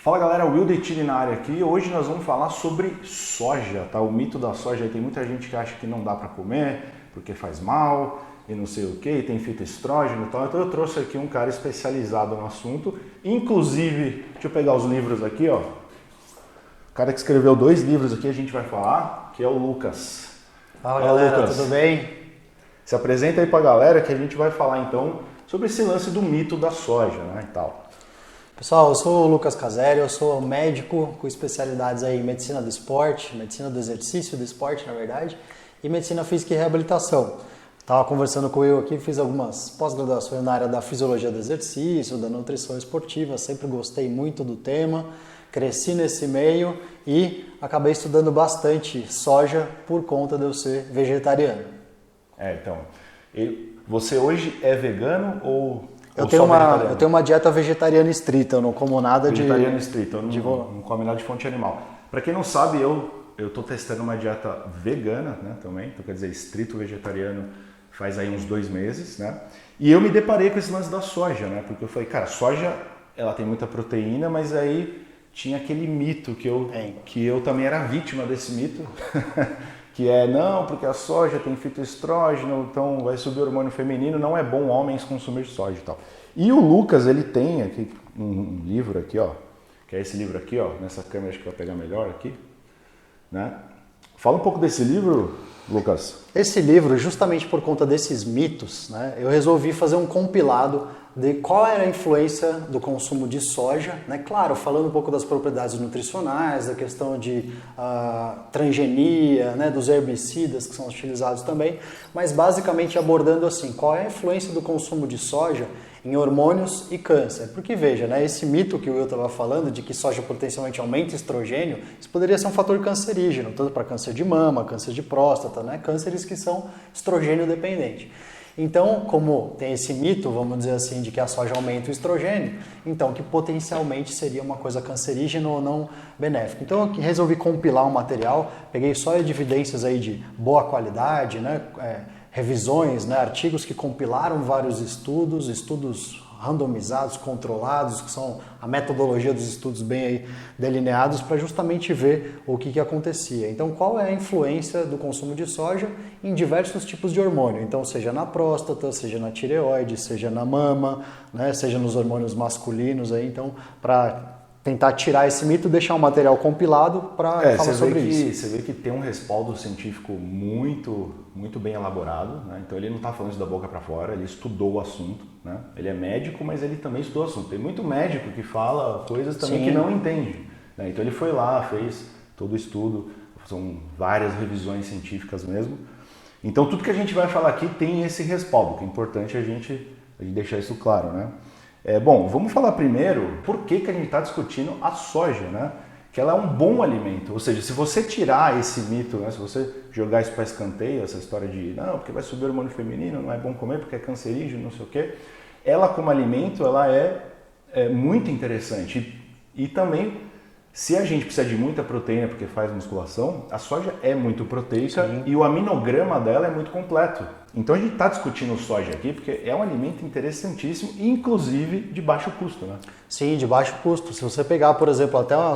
Fala galera, Wilder Tini na área aqui. Hoje nós vamos falar sobre soja, tá? O mito da soja. Tem muita gente que acha que não dá para comer porque faz mal e não sei o que, tem fitoestrógeno e tal. Então eu trouxe aqui um cara especializado no assunto. Inclusive, deixa eu pegar os livros aqui, ó. O cara que escreveu 2 livros aqui a gente vai falar, que é o Lucas. Fala galera, Lucas. tudo bem? Se apresenta aí pra galera que a gente vai falar então sobre esse lance do mito da soja, né, e tal. Pessoal, eu sou o Lucas Caselli, eu sou médico com especialidades aí em medicina do esporte, medicina do exercício do esporte, na verdade, e medicina física e reabilitação. Estava conversando com eu aqui, fiz algumas pós-graduações na área da fisiologia do exercício, da nutrição esportiva, sempre gostei muito do tema, cresci nesse meio e acabei estudando bastante soja por conta de eu ser vegetariano. Então, você hoje é vegano ou Eu tenho uma dieta vegetariana estrita, eu não como nada vegetariano estrito, eu não come nada de fonte animal. Para quem não sabe, eu estou testando uma dieta vegana, né, também, então quer dizer, estrito vegetariano faz aí uns 2 meses, né? E eu me deparei com esse lance da soja, né? Porque eu falei, cara, soja, ela tem muita proteína, mas aí tinha aquele mito que eu também era vítima desse mito, que é, não, porque a soja tem fitoestrógeno, então vai subir o hormônio feminino, não é bom homens consumir soja e tal. E o Lucas, ele tem aqui um livro aqui, ó, que é esse livro aqui, ó, nessa câmera acho que vai pegar melhor aqui, né? Fala um pouco desse livro, Lucas. Esse livro, justamente por conta desses mitos, né, eu resolvi fazer um compilado de qual era a influência do consumo de soja, né? Claro, falando um pouco das propriedades nutricionais, da questão de transgenia, né? Dos herbicidas que são utilizados também, mas basicamente abordando assim, qual é a influência do consumo de soja em hormônios e câncer. Porque veja, né, esse mito que o Will estava falando de que soja potencialmente aumenta estrogênio, isso poderia ser um fator cancerígeno, tanto para câncer de mama, câncer de próstata, né? Cânceres que são estrogênio dependentes. Então, como tem esse mito, vamos dizer assim, de que a soja aumenta o estrogênio, então que potencialmente seria uma coisa cancerígena ou não benéfica. Então eu resolvi compilar um material, peguei só evidências aí de boa qualidade, né, revisões, né, artigos que compilaram vários estudos randomizados, controlados, que são a metodologia dos estudos bem aí delineados para justamente ver o que acontecia. Então, qual é a influência do consumo de soja em diversos tipos de hormônio? Então, seja na próstata, seja na tireoide, seja na mama, né, seja nos hormônios masculinos aí. Então, para tentar tirar esse mito, deixar um material compilado para falar sobre isso. Você vê que tem um respaldo científico muito bem elaborado, né? Então ele não está falando isso da boca para fora, ele estudou o assunto, né? Ele é médico, mas ele também estudou o assunto. Tem muito médico que fala coisas também que não entende, né? Então ele foi lá, fez todo o estudo, são várias revisões científicas mesmo. Então tudo que a gente vai falar aqui tem esse respaldo, que é importante a gente deixar isso claro, né? Bom, vamos falar primeiro por que a gente está discutindo a soja, né? Que ela é um bom alimento, ou seja, se você tirar esse mito, né? Se você jogar isso para escanteio, essa história de não, porque vai subir o hormônio feminino, não é bom comer porque é cancerígeno, não sei o quê, ela como alimento, ela é muito interessante e também, se a gente precisa de muita proteína porque faz musculação, a soja é muito proteica. Sim. E o aminograma dela é muito completo. Então a gente está discutindo soja aqui porque é um alimento interessantíssimo, inclusive de baixo custo, né? Sim, de baixo custo. Se você pegar, por exemplo, até a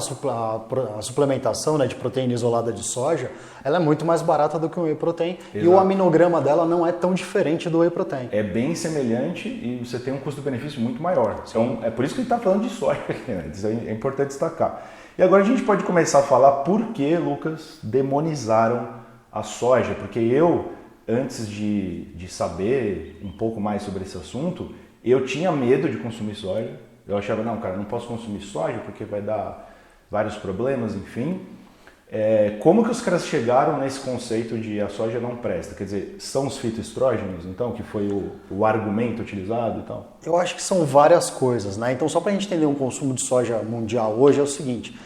suplementação, né, de proteína isolada de soja, ela é muito mais barata do que o whey protein. Exato. E o aminograma dela não é tão diferente do whey protein. É bem semelhante e você tem um custo-benefício muito maior. Sim. Então é por isso que a gente está falando de soja aqui, né? Isso é importante destacar. E agora a gente pode começar a falar por que, Lucas, demonizaram a soja. Porque eu, antes de saber um pouco mais sobre esse assunto, eu tinha medo de consumir soja. Eu achava, não, cara, não posso consumir soja porque vai dar vários problemas, enfim. Como que os caras chegaram nesse conceito de a soja não presta? Quer dizer, são os fitoestrógenos, então, que foi o argumento utilizado e tal? Eu acho que são várias coisas, né? Então, só para a gente entender um consumo de soja mundial hoje é o seguinte,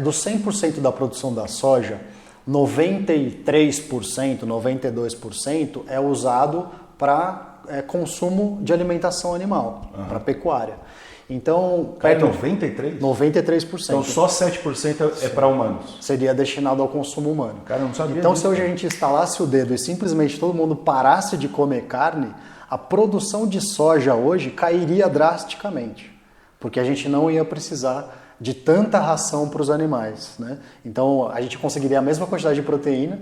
dos 100% da produção da soja, 93%, 92% é usado para consumo de alimentação animal, para pecuária. Então, perto 93%? 93%. Então só 7% é para humanos. Seria destinado ao consumo humano. Cara, eu não sabia então, disso, se hoje a gente instalasse o dedo e simplesmente todo mundo parasse de comer carne, a produção de soja hoje cairia drasticamente, porque a gente não ia precisar de tanta ração para os animais, né? Então a gente conseguiria a mesma quantidade de proteína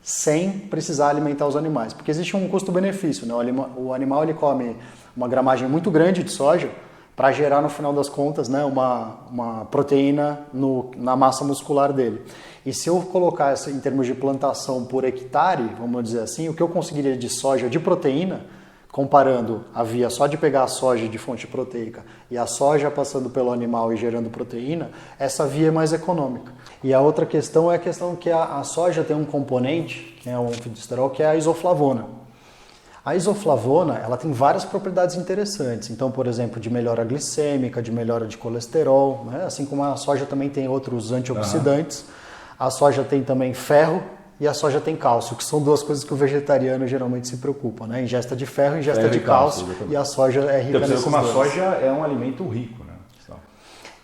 sem precisar alimentar os animais, porque existe um custo-benefício, né? O animal ele come uma gramagem muito grande de soja para gerar no final das contas, né, uma proteína na massa muscular dele. E se eu colocar isso em termos de plantação por hectare, vamos dizer assim, o que eu conseguiria de soja de proteína, comparando a via só de pegar a soja de fonte proteica e a soja passando pelo animal e gerando proteína, essa via é mais econômica. E a outra questão é a questão que a soja tem um componente, que é um fitoesterol, que é a isoflavona. A isoflavona, ela tem várias propriedades interessantes. Então, por exemplo, de melhora glicêmica, de melhora de colesterol, né? Assim como a soja também tem outros antioxidantes. A soja tem também ferro e a soja tem cálcio, que são duas coisas que o vegetariano geralmente se preocupa, né? Ingesta de ferro, ingesta de cálcio, e a soja é rica nesses dois. Como a soja é um alimento rico, né?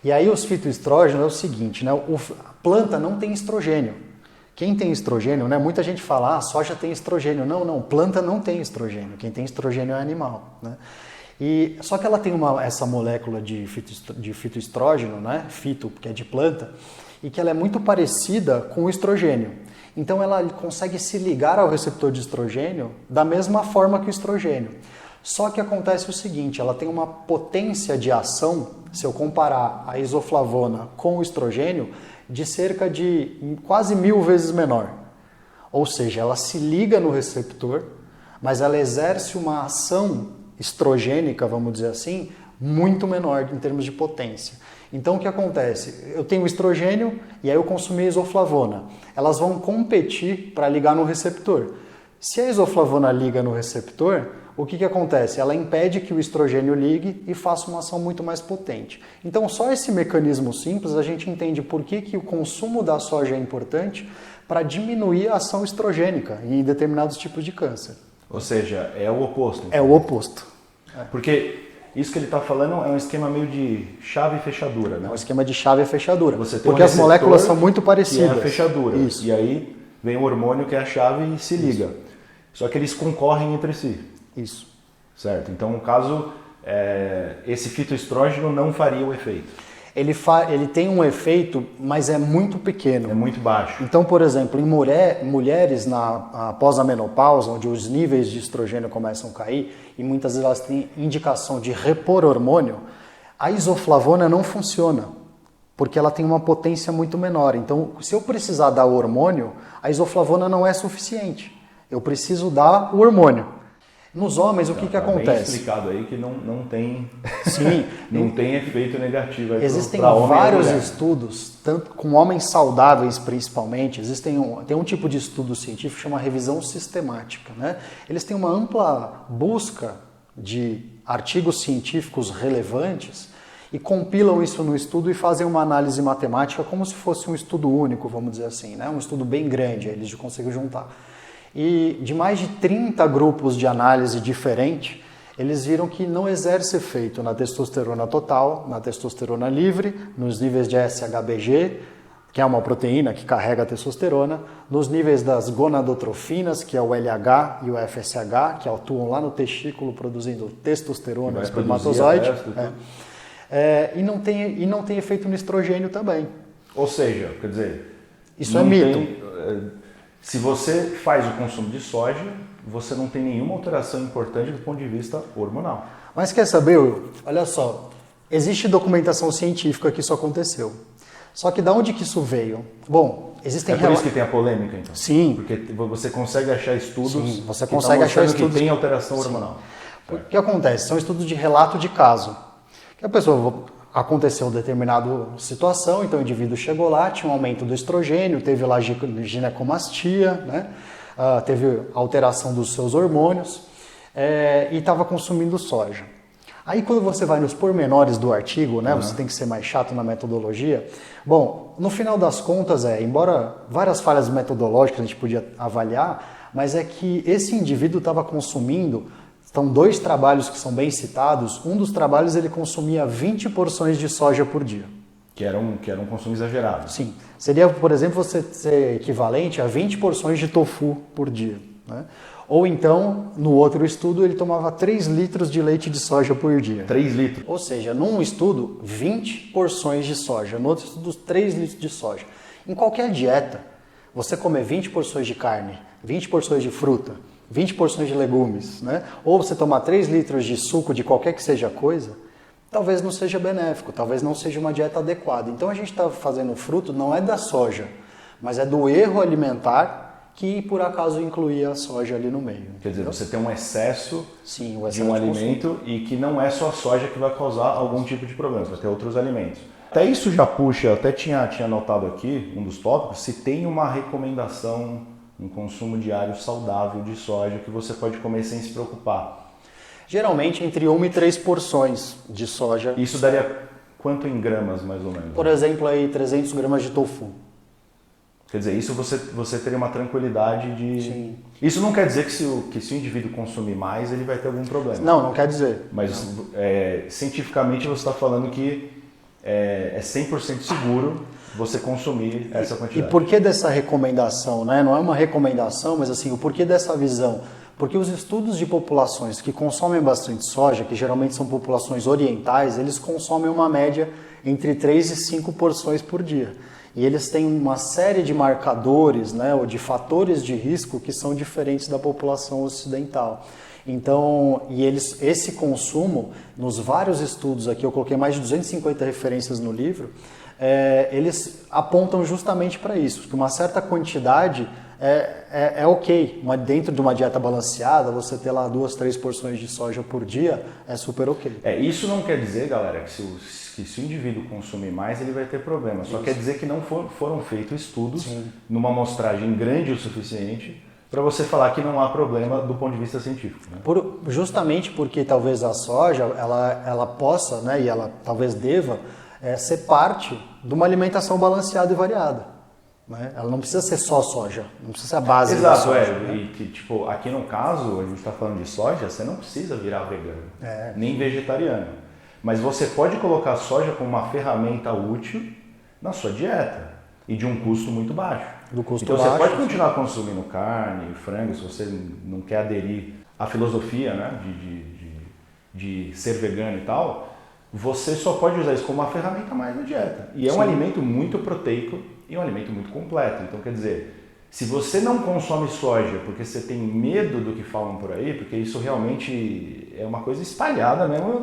E aí os fitoestrógenos é o seguinte, né? A planta não tem estrogênio. Quem tem estrogênio, né? Muita gente fala, a soja tem estrogênio. Não, planta não tem estrogênio. Quem tem estrogênio é animal, né? Só que ela tem essa molécula de fitoestrógeno, né? Fito, que é de planta, e que ela é muito parecida com o estrogênio. Então ela consegue se ligar ao receptor de estrogênio da mesma forma que o estrogênio. Só que acontece o seguinte, ela tem uma potência de ação, se eu comparar a isoflavona com o estrogênio, de cerca de quase 1000 vezes menor. Ou seja, ela se liga no receptor, mas ela exerce uma ação estrogênica, vamos dizer assim, muito menor em termos de potência. Então o que acontece? Eu tenho estrogênio e aí eu consumi a isoflavona. Elas vão competir para ligar no receptor. Se a isoflavona liga no receptor, o que acontece? Ela impede que o estrogênio ligue e faça uma ação muito mais potente. Então, só esse mecanismo simples, a gente entende por que o consumo da soja é importante para diminuir a ação estrogênica em determinados tipos de câncer. Ou seja, é o oposto. Então. É o oposto. Porque isso que ele está falando é um esquema meio de chave e fechadura, né? É um esquema de chave e fechadura. Você tem porque as moléculas são muito parecidas. Que é a fechadura. Isso. E aí vem o hormônio que é a chave e se liga. Isso. Só que eles concorrem entre si. Isso. Certo. Então, no caso, esse fitoestrógeno não faria o efeito. Ele tem um efeito, mas é muito pequeno. É muito baixo. Então, por exemplo, em mulheres após a menopausa, onde os níveis de estrogênio começam a cair, e muitas vezes elas têm indicação de repor hormônio, a isoflavona não funciona, porque ela tem uma potência muito menor. Então, se eu precisar dar o hormônio, a isoflavona não é suficiente. Eu preciso dar o hormônio. Nos homens, o que acontece? Bem explicado aí que não tem, Sim, não tem efeito negativo. Existem vários estudos, tanto com homens saudáveis principalmente, tem um tipo de estudo científico que chama revisão sistemática, né? Eles têm uma ampla busca de artigos científicos relevantes e compilam isso no estudo e fazem uma análise matemática como se fosse um estudo único, vamos dizer assim, né? Um estudo bem grande, eles conseguem juntar. E de mais de 30 grupos de análise diferentes, eles viram que não exerce efeito na testosterona total, na testosterona livre, nos níveis de SHBG, que é uma proteína que carrega a testosterona, nos níveis das gonadotrofinas, que é o LH e o FSH, que atuam lá no testículo produzindo testosterona no espermatozoide. E não tem efeito no estrogênio também. Ou seja, quer dizer... Isso é mito. Se você faz o consumo de soja, você não tem nenhuma alteração importante do ponto de vista hormonal. Mas quer saber, Will? Olha só, existe documentação científica que isso aconteceu. Só que de onde que isso veio? Bom, existem... É por isso que tem a polêmica, então? Sim. Porque você consegue achar estudos que tem alteração hormonal. O que acontece? São estudos de relato de caso. Que a pessoa... Aconteceu determinada situação, então o indivíduo chegou lá, tinha um aumento do estrogênio, teve lá ginecomastia, né? Teve alteração dos seus hormônios e estava consumindo soja. Aí quando você vai nos pormenores do artigo, né, você tem que ser mais chato na metodologia. Bom, no final das contas, embora várias falhas metodológicas a gente podia avaliar, mas é que esse indivíduo estava consumindo... São 2 trabalhos que são bem citados. Um dos trabalhos ele consumia 20 porções de soja por dia. Que era um consumo exagerado. Sim. Seria, por exemplo, você ser equivalente a 20 porções de tofu por dia. Né? Ou então, no outro estudo, ele tomava 3 litros de leite de soja por dia. 3 litros. Ou seja, num estudo, 20 porções de soja, no outro estudo, 3 litros de soja. Em qualquer dieta, você comer 20 porções de carne, 20 porções de fruta, 20 porções de legumes, né? Ou você tomar 3 litros de suco de qualquer que seja coisa, talvez não seja benéfico, talvez não seja uma dieta adequada. Então a gente está fazendo fruto não é da soja, mas é do erro alimentar que por acaso incluía a soja ali no meio. Quer dizer, você tem um excesso, Sim, o de excesso um de alimento e que não é só a soja que vai causar algum tipo de problema, vai ter outros alimentos. Até isso já puxa, eu até tinha anotado aqui, um dos tópicos, se tem uma recomendação, um consumo diário saudável de soja que você pode comer sem se preocupar. Geralmente entre 1 e 3 porções de soja. Isso daria quanto em gramas, mais ou menos? Por exemplo, aí 300 gramas de tofu. Quer dizer, isso você teria uma tranquilidade de... Sim. Isso não quer dizer que se o indivíduo consumir mais, ele vai ter algum problema. Não quer dizer. Mas cientificamente você está falando que é 100% seguro você consumir essa quantidade. E por que dessa recomendação, né? Não é uma recomendação, mas assim, o porquê dessa visão? Porque os estudos de populações que consomem bastante soja, que geralmente são populações orientais, eles consomem uma média entre 3 e 5 porções por dia. E eles têm uma série de marcadores, né, ou de fatores de risco que são diferentes da população ocidental. Então, esse consumo, nos vários estudos aqui, eu coloquei mais de 250 referências no livro, eles apontam justamente para isso, que uma certa quantidade é ok, mas dentro de uma dieta balanceada, você ter lá 2, 3 porções de soja por dia é super ok. Isso não quer dizer, galera, que se o indivíduo consumir mais, ele vai ter problema. Só quer dizer que não foram feitos estudos numa amostragem grande o suficiente para você falar que não há problema do ponto de vista científico. Né? Justamente porque talvez a soja ela possa, né, e ela talvez deva ser parte de uma alimentação balanceada e variada. Né? Ela não precisa ser só soja, não precisa ser a base da soja. Né? E que, tipo, aqui no caso, a gente está falando de soja, você não precisa virar vegano, nem vegetariano. Mas você pode colocar a soja como uma ferramenta útil na sua dieta e de um custo muito baixo. Então você pode continuar consumindo carne, frango, se você não quer aderir à filosofia, né, de ser vegano e tal, você só pode usar isso como uma ferramenta mais na dieta. E é um alimento muito proteico e um alimento muito completo. Então, quer dizer, se você não consome soja porque você tem medo do que falam por aí, porque isso realmente é uma coisa espalhada mesmo,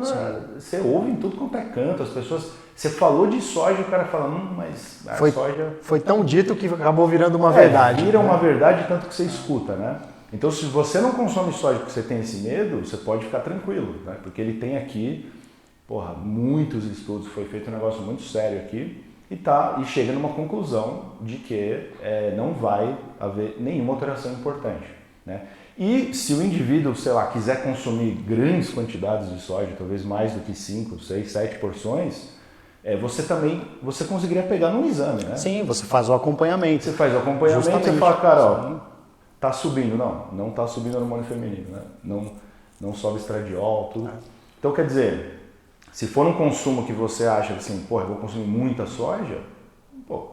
você ouve em tudo quanto é canto, as pessoas... Você falou de soja e o cara fala, mas a soja... Foi tão dito que acabou virando uma verdade. Vira uma verdade tanto que você escuta, né? Então, se você não consome soja porque você tem esse medo, você pode ficar tranquilo, né? Porque ele tem aqui, muitos estudos, foi feito um negócio muito sério aqui, e chega numa conclusão de que não vai haver nenhuma alteração importante, né? E se o indivíduo, quiser consumir grandes quantidades de soja, talvez mais do que 5, 6, 7 porções, você conseguiria pegar num exame, né? Sim, você faz o acompanhamento. Você faz o acompanhamento Justamente. e você fala, cara, tá subindo. Não tá subindo o hormônio feminino, né? Não sobe estradiol, tudo. Então, quer dizer, se for um consumo que você acha assim, eu vou consumir muita soja,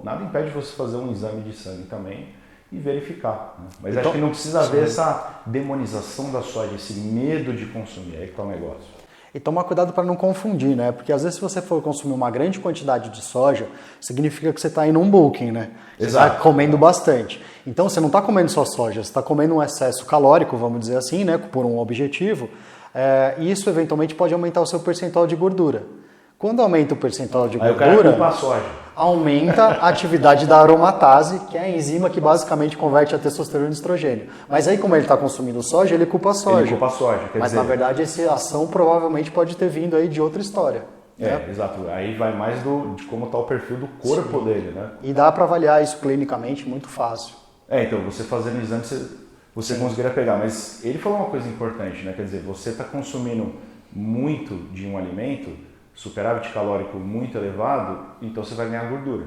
nada impede você fazer um exame de sangue também e verificar. Né? Mas acho que não precisa haver essa demonização da soja, esse medo de consumir. Aí que tá o negócio. E tomar cuidado para não confundir, né? Porque às vezes se você for consumir uma grande quantidade de soja, significa que você está indo um bulking, né? Você está comendo bastante. Então você não está comendo só soja, você está comendo um excesso calórico, vamos dizer assim, né? Por um objetivo. E isso eventualmente pode aumentar o seu percentual de gordura. Quando aumenta o percentual de gordura, aumenta a atividade da aromatase, que é a enzima que basicamente converte a testosterona em estrogênio. Mas aí, como ele está consumindo soja, ele culpa a soja. Ele culpa a soja, Mas na verdade, essa ação provavelmente pode ter vindo aí de outra história. Né? Exato. Aí vai mais de como está o perfil do corpo dele, né? E dá para avaliar isso clinicamente muito fácil. Então, você fazendo o exame, você conseguiria pegar. Mas ele falou uma coisa importante, né? Quer dizer, você está consumindo muito de um alimento, superávit calórico muito elevado, então você vai ganhar gordura.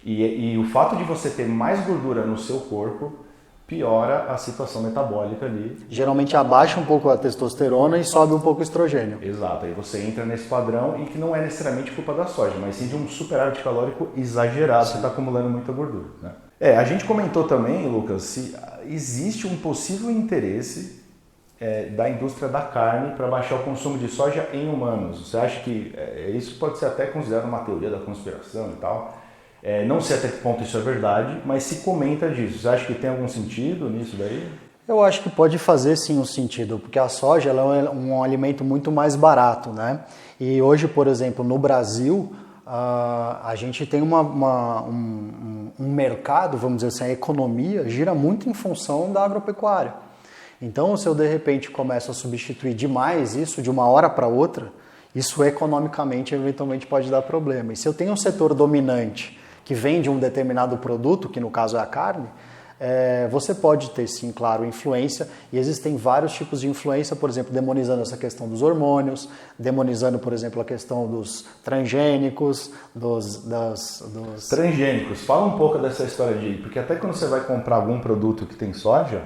E o fato de você ter mais gordura no seu corpo piora a situação metabólica ali. Geralmente abaixa um pouco a testosterona e sobe um pouco o estrogênio. Exato, aí você entra nesse padrão e que não é necessariamente culpa da soja, mas sim de um superávit calórico exagerado, você está acumulando muita gordura. Né? A gente comentou também, Lucas, se existe um possível interesse da indústria da carne para baixar o consumo de soja em humanos. Você acha que isso pode ser até considerado uma teoria da conspiração e tal? Não sei até que ponto isso é verdade, mas se comenta disso. Você acha que tem algum sentido nisso daí? Eu acho que pode fazer sim um sentido, porque a soja ela é um alimento muito mais barato, né? E hoje, por exemplo, no Brasil, a gente tem um mercado, vamos dizer assim, a economia gira muito em função da agropecuária. Então, se eu de repente começo a substituir demais isso de uma hora para outra, isso economicamente eventualmente pode dar problema. E se eu tenho um setor dominante que vende um determinado produto, que no caso é a carne, você pode ter sim, claro, influência, e existem vários tipos de influência, por exemplo, demonizando essa questão dos hormônios, demonizando, por exemplo, a questão dos transgênicos, dos... Transgênicos, fala um pouco dessa história porque até quando você vai comprar algum produto que tem soja,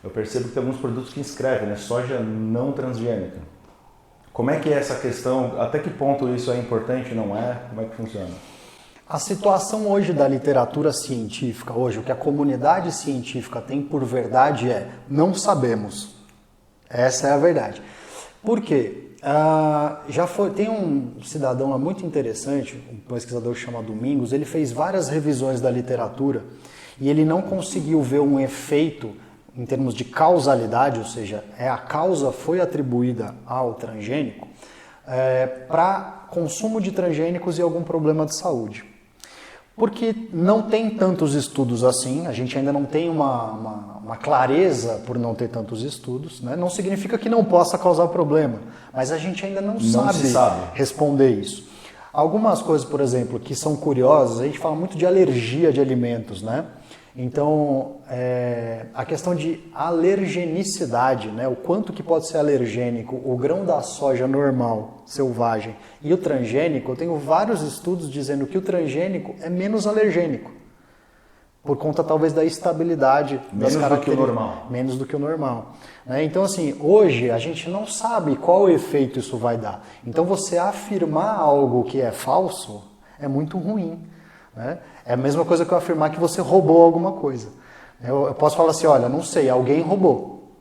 eu percebo que tem alguns produtos que escrevem, né, soja não transgênica. Como é que é essa questão, até que ponto isso é importante, não é? Como é que funciona? A situação hoje da literatura científica, hoje o que a comunidade científica tem por verdade não sabemos. Essa é a verdade. Por quê? Tem um cidadão lá muito interessante, um pesquisador chamado Domingos, ele fez várias revisões da literatura e ele não conseguiu ver um efeito em termos de causalidade, ou seja, a causa foi atribuída ao transgênico para consumo de transgênicos e algum problema de saúde. Porque não tem tantos estudos assim, a gente ainda não tem uma clareza por não ter tantos estudos, né? Não significa que não possa causar problema, mas a gente ainda não sabe responder isso. Algumas coisas, por exemplo, que são curiosas, a gente fala muito de alergia de alimentos, né? Então, a questão de alergenicidade, né? O quanto que pode ser alergênico o grão da soja normal, selvagem, e o transgênico, eu tenho vários estudos dizendo que o transgênico é menos alergênico, por conta talvez da estabilidade das características. Menos do que o normal. Menos do que o normal. Então, assim, hoje a gente não sabe qual efeito isso vai dar. Então, você afirmar algo que é falso é muito ruim. É a mesma coisa que eu afirmar que você roubou alguma coisa. Eu posso falar assim, olha, não sei, alguém roubou,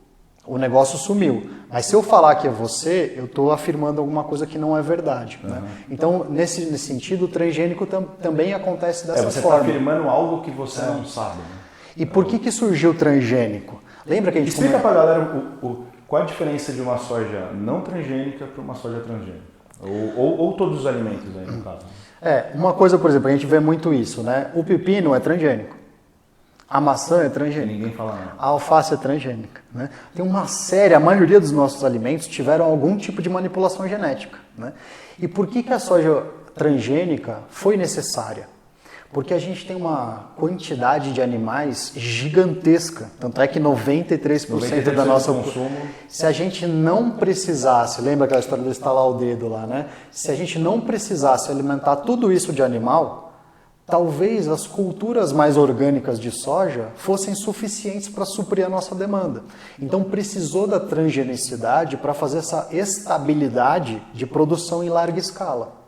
o negócio sumiu. Mas se eu falar que é você, eu estou afirmando alguma coisa que não é verdade. Uhum. Então, nesse sentido, o transgênico também acontece dessa você forma. Você está afirmando algo que você não sabe. Né? E por que surgiu o transgênico? Lembra que a gente explica para a galera qual a diferença de uma soja não transgênica para uma soja transgênica. Ou todos os alimentos aí, no caso. Uma coisa, por exemplo, a gente vê muito isso, né? O pepino é transgênico. A maçã é transgênica. Ninguém fala nada. A alface é transgênica. Né? Tem uma série, a maioria dos nossos alimentos tiveram algum tipo de manipulação genética. Né? E por que a soja transgênica foi necessária? Porque a gente tem uma quantidade de animais gigantesca. Tanto é que 93% da nossa consumo. Se a gente não precisasse, lembra aquela história do estalar o dedo lá, né? Se a gente não precisasse alimentar tudo isso de animal, talvez as culturas mais orgânicas de soja fossem suficientes para suprir a nossa demanda. Então precisou da transgenicidade para fazer essa estabilidade de produção em larga escala.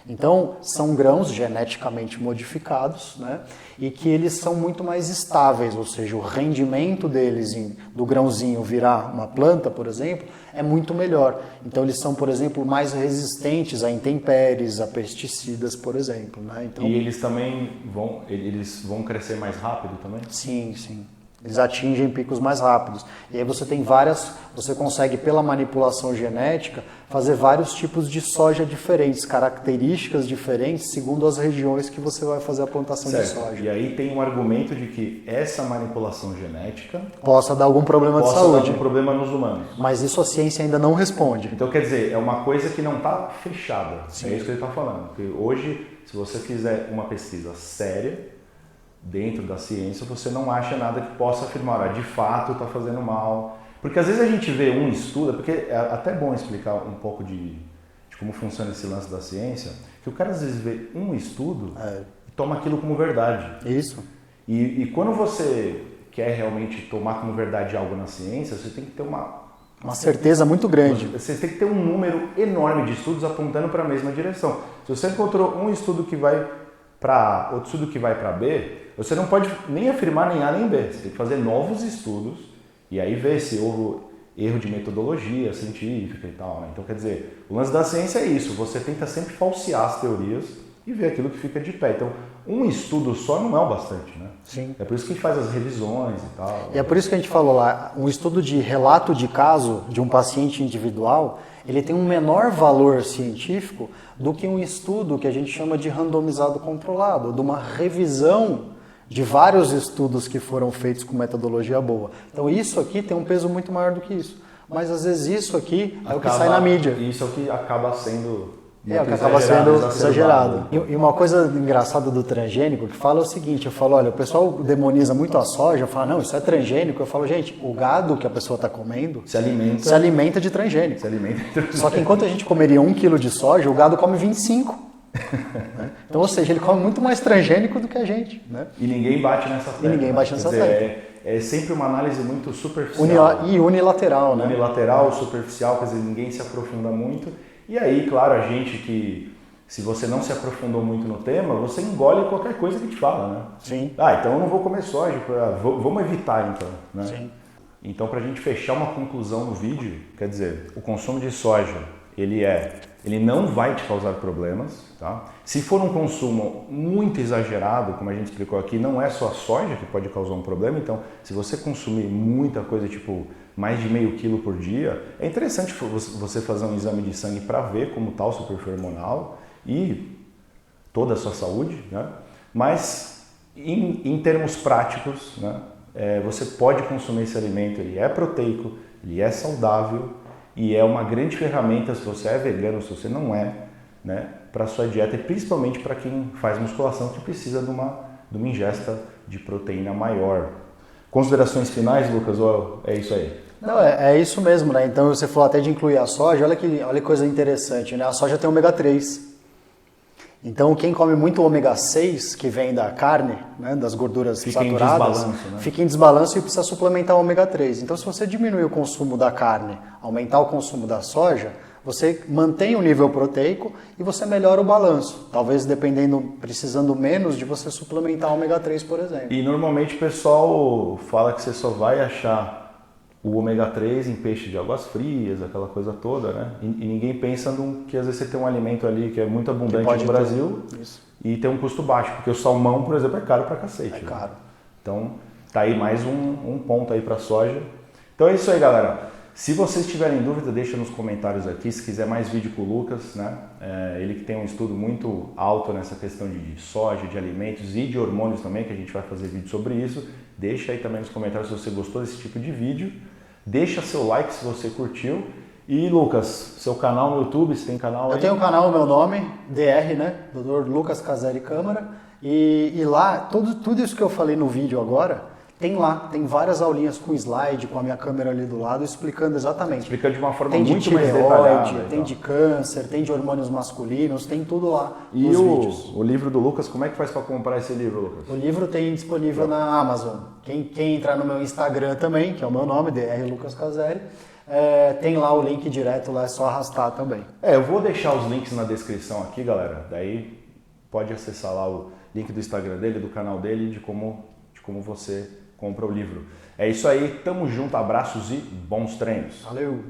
Então, são grãos geneticamente modificados, né? E que eles são muito mais estáveis, ou seja, o rendimento deles do grãozinho virar uma planta, por exemplo, é muito melhor. Então, eles são, por exemplo, mais resistentes a intempéries, a pesticidas, por exemplo. Né? Então, e eles também vão crescer mais rápido também? Sim, sim. Eles atingem picos mais rápidos. E aí você consegue, pela manipulação genética, fazer vários tipos de soja diferentes, características diferentes, segundo as regiões que você vai fazer a plantação de soja. E aí tem um argumento de que essa manipulação genética possa dar algum problema de saúde. Possa dar algum problema nos humanos. Mas isso a ciência ainda não responde. Então, quer dizer, é uma coisa que não está fechada. Sim. É isso que ele está falando. Porque hoje, se você fizer uma pesquisa séria, dentro da ciência, você não acha nada que possa afirmar, de fato está fazendo mal. Porque às vezes a gente vê um estudo, porque é até bom explicar um pouco de como funciona esse lance da ciência, que o cara às vezes vê um estudo e toma aquilo como verdade. Isso. E quando você quer realmente tomar como verdade algo na ciência, você tem que ter uma certeza muito grande. Você tem que ter um número enorme de estudos apontando para a mesma direção. Se você encontrou um estudo que vai para o estudo que vai para B, você não pode nem afirmar nem A nem B. Você tem que fazer novos estudos e aí ver se houve erro de metodologia científica e tal. Né? Então, quer dizer, o lance da ciência é isso. Você tenta sempre falsear as teorias e ver aquilo que fica de pé. Então, um estudo só não é o bastante, né? Sim. É por isso que a gente faz as revisões e tal. E é por isso que a gente falou lá, um estudo de relato de caso de um paciente individual, ele tem um menor valor científico do que um estudo que a gente chama de randomizado controlado, de uma revisão de vários estudos que foram feitos com metodologia boa. Então isso aqui tem um peso muito maior do que isso. Mas às vezes isso aqui é o que sai na mídia. Isso é o que acaba sendo É o que acaba sendo exagerado. E uma coisa engraçada do transgênico que fala é o seguinte, eu falo, olha, o pessoal demoniza muito a soja, fala, não, isso é transgênico. Eu falo, gente, o gado que a pessoa está comendo se alimenta de transgênico. Só que enquanto a gente comeria 1 quilo de soja, o gado come 25. Né? Então, ou seja, ele come muito mais transgênico do que a gente. Né? E ninguém bate nessa tecla. É sempre uma análise muito superficial. E unilateral, né? Unilateral, superficial, quer dizer, ninguém se aprofunda muito. E aí, claro, a gente que, se você não se aprofundou muito no tema, você engole qualquer coisa que te fala, né? Sim. Então eu não vou comer soja, vamos evitar então, né? Sim. Então, para a gente fechar uma conclusão no vídeo, quer dizer, o consumo de soja, ele não vai te causar problemas, tá? Se for um consumo muito exagerado, como a gente explicou aqui, não é só a soja que pode causar um problema, então se você consumir muita coisa, tipo mais de meio quilo por dia, é interessante você fazer um exame de sangue para ver como está o seu perfil hormonal e toda a sua saúde, né? Mas em termos práticos, né, você pode consumir esse alimento, ele é proteico, ele é saudável, e é uma grande ferramenta se você é vegano, se você não é, né, para a sua dieta e principalmente para quem faz musculação que precisa de uma ingesta de proteína maior. Considerações finais, Lucas, ou é isso aí? Não, é isso mesmo, né? Então você falou até de incluir a soja, olha que coisa interessante, né? A soja tem ômega 3. Então quem come muito ômega 6, que vem da carne, né, das gorduras saturadas, fica em desbalanço e precisa suplementar o ômega 3. Então se você diminuir o consumo da carne, aumentar o consumo da soja, você mantém o nível proteico e você melhora o balanço. Talvez precisando menos de você suplementar o ômega 3, por exemplo. E normalmente o pessoal fala que você só vai achar o ômega 3 em peixe de águas frias, aquela coisa toda, né? E ninguém pensa que às vezes você tem um alimento ali que é muito abundante no Brasil e tem um custo baixo, porque o salmão, por exemplo, é caro pra cacete. É caro. Né? Então, tá aí mais um ponto aí pra soja. Então é isso aí, galera. Se vocês tiverem dúvida, deixa nos comentários aqui. Se quiser mais vídeo com o Lucas, né? Ele que tem um estudo muito alto nessa questão de soja, de alimentos e de hormônios também, que a gente vai fazer vídeo sobre isso. Deixa aí também nos comentários se você gostou desse tipo de vídeo. Deixa seu like se você curtiu. E Lucas, seu canal no YouTube, você tem canal aí? Eu tenho um canal, meu nome, DR, né? Dr. Lucas Caseri Câmara. E lá, tudo isso que eu falei no vídeo agora, tem várias aulinhas com slide, com a minha câmera ali do lado, explicando exatamente. Explicando de uma forma tem muito de mais detalhada. Tem de câncer, tem de hormônios masculinos, tem tudo lá e nos vídeos. O livro do Lucas, como é que faz para comprar esse livro, Lucas? O livro tem disponível na Amazon. Quem entrar no meu Instagram também, que é o meu nome, DR Lucas Caseri, tem lá o link direto, lá é só arrastar também. Eu vou deixar os links na descrição aqui, galera. Daí pode acessar lá o link do Instagram dele, do canal dele, de como você compra o livro. É isso aí, tamo junto, abraços e bons treinos. Valeu!